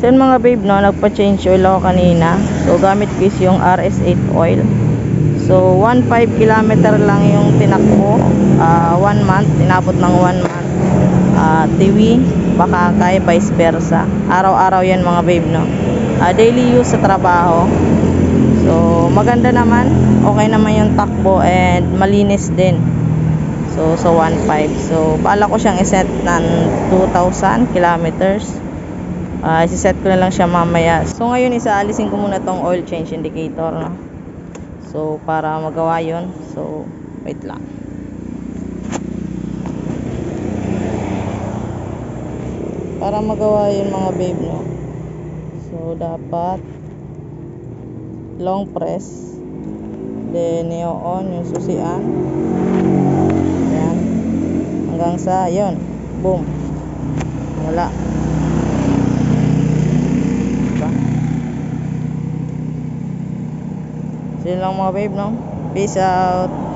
So yun mga babe, no, nagpa-change oil ako kanina. So gamit ko is yung RS8 oil. So 1.5 kilometer lang yung tinakbo, 1 month, tinabot ng 1 month. Tiwi, Bakakay, vice versa. Araw-araw yan mga babe, no. Daily use sa trabaho. So maganda naman, okay naman yung takbo and malinis din. So 1.5. So bala ko siyang iset ng 2,000 kilometers. Isiset ko na lang siya mamaya. So ngayon isaalisin ko muna tong oil change indicator, no? So para magawa yun, so wait lang. Para magawa yun mga babe, no? So dapat long press, then i-on yung susian. Ayan, hanggang sa yun, boom, wala. So yun lang mga babe, no? Peace out.